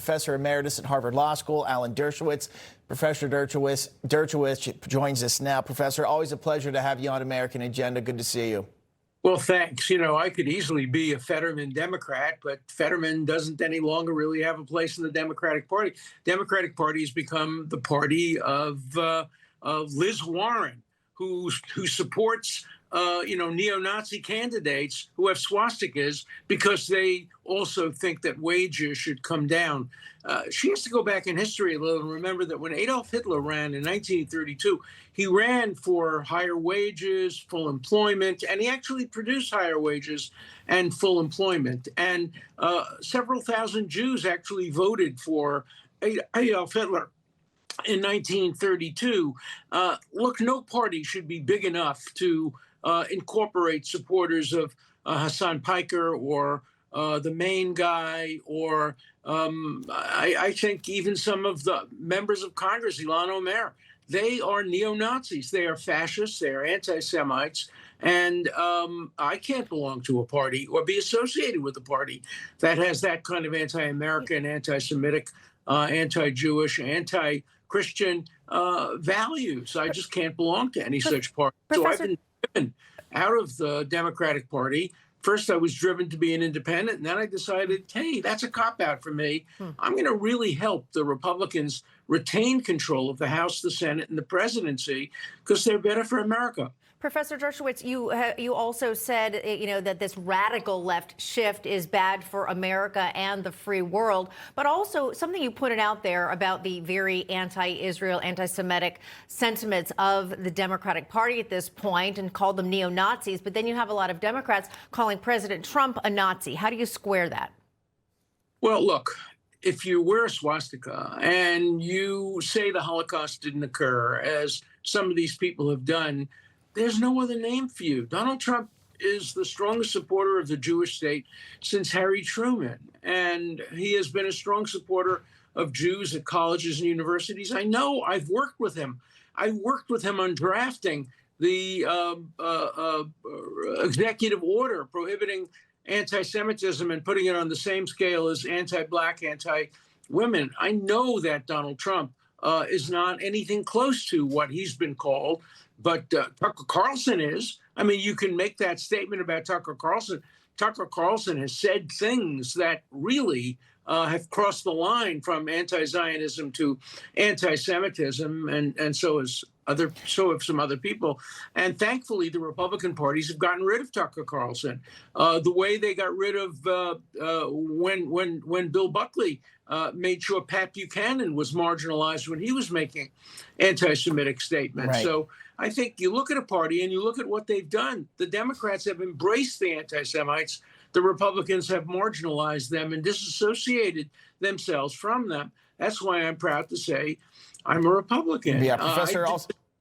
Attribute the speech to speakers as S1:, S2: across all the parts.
S1: Professor Emeritus at Harvard Law School, Alan Dershowitz. Professor Dershowitz joins us now. Professor, always a pleasure to have you on American Agenda. Good to see you.
S2: Well, thanks. You know, I could easily be a Fetterman Democrat, but Fetterman doesn't any longer really have a place in the Democratic Party. Democratic Party has become the party of Liz Warren, who supports neo-Nazi candidates who have swastikas because they also think that wages should come down. She has to go back in history a little and remember that when Adolf Hitler ran in 1932, he ran for higher wages, full employment, and he actually produced higher wages and full employment. And several thousand Jews actually voted for Adolf Hitler in 1932. Look, no party should be big enough to incorporate supporters of Hassan Piker or the main guy, or I think even some of the members of Congress, Ilhan Omar. They are neo-Nazis. They are fascists. They are anti-Semites. And I can't belong to a party or be associated with a party that has that kind of anti-American, anti-Semitic, anti-Jewish, anti-Christian values. I just can't belong to any such party. So I've been driven out of the Democratic Party. First, I was driven to be an independent, and then I decided, hey, that's a cop-out for me. I'm going to really help the Republicans retain control of the House, the Senate, and the presidency because they're better for America.
S3: Professor Dershowitz, you also said, that this radical left shift is bad for America and the free world, but also something you pointed out there about the very anti-Israel, anti-Semitic sentiments of the Democratic Party at this point and called them neo-Nazis. But then you have a lot of Democrats calling President Trump a Nazi. How do you square that?
S2: Well, look, if you wear a swastika and you say the Holocaust didn't occur, as some of these people have done, there's no other name for you. Donald Trump is the strongest supporter of the Jewish state since Harry Truman, and he has been a strong supporter of Jews at colleges and universities. I know. I've worked with him. I worked with him on drafting the executive order prohibiting anti-Semitism and putting it on the same scale as anti-Black, anti-women. I know that Donald Trump is not anything close to what he's been called, but Tucker Carlson is. I mean, you can make that statement about Tucker Carlson. Tucker Carlson has said things that really have crossed the line from anti-Zionism to anti-Semitism, and so have some other people. And thankfully, the Republican parties have gotten rid of Tucker Carlson. The way they got rid of when Bill Buckley made sure Pat Buchanan was marginalized when he was making anti-Semitic statements. Right. So I think you look at a party and you look at what they've done. The Democrats have embraced the anti-Semites. The Republicans have marginalized them and disassociated themselves from them. That's why I'm proud to say I'm a Republican.
S1: Yeah, Professor,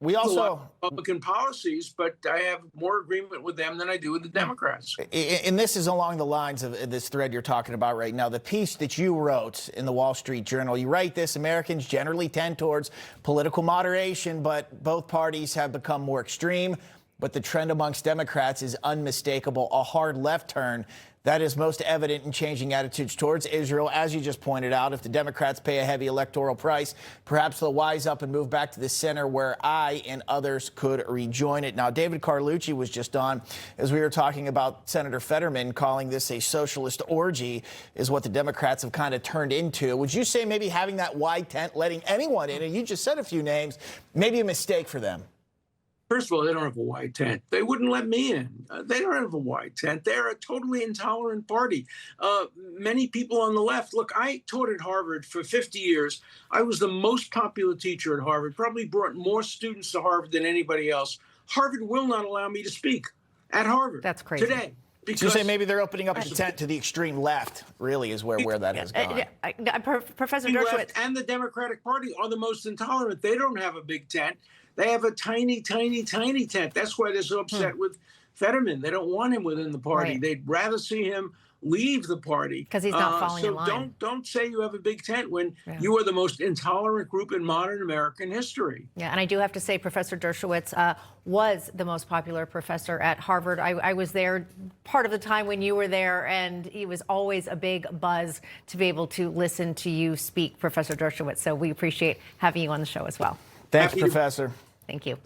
S1: we also
S2: Republican policies, but I have more agreement with them than I do with the Democrats.
S1: And this is along the lines of this thread you're talking about right now. The piece that you wrote in the Wall Street Journal, you write this: Americans generally tend towards political moderation, but both parties have become more extreme. But the trend amongst Democrats is unmistakable, a hard left turn. That is most evident in changing attitudes towards Israel. As you just pointed out, if the Democrats pay a heavy electoral price, perhaps they'll wise up and move back to the center where I and others could rejoin it. Now, David Carlucci was just on as we were talking about Senator Fetterman calling this a socialist orgy is what the Democrats have kind of turned into. Would you say maybe having that wide tent, letting anyone in, and you just said a few names, maybe a mistake for them?
S2: First of all, they don't have a white tent. They wouldn't let me in. They don't have a white tent. They're a totally intolerant party. Many people on the left, look, I taught at Harvard for 50 years. I was the most popular teacher at Harvard, probably brought more students to Harvard than anybody else. Harvard will not allow me to speak at Harvard.
S3: That's crazy.
S2: Today.
S1: So you say maybe they're opening up the tent to the extreme left, really, is where that has gone.
S3: Professor Dershowitz.
S2: And the Democratic Party are the most intolerant. They don't have a big tent. They have a tiny, tiny, tiny tent. That's why they're so upset with Fetterman. They don't want him within the party. Right. They'd rather see him leave the party.
S3: Because he's not falling
S2: so
S3: in line.
S2: don't say you have a big tent when you are the most intolerant group in modern American history.
S3: Yeah, and I do have to say, Professor Dershowitz was the most popular professor at Harvard. I was there part of the time when you were there, and it was always a big buzz to be able to listen to you speak, Professor Dershowitz. So we appreciate having you on the show as well.
S1: Thanks, Professor.
S3: Thank you.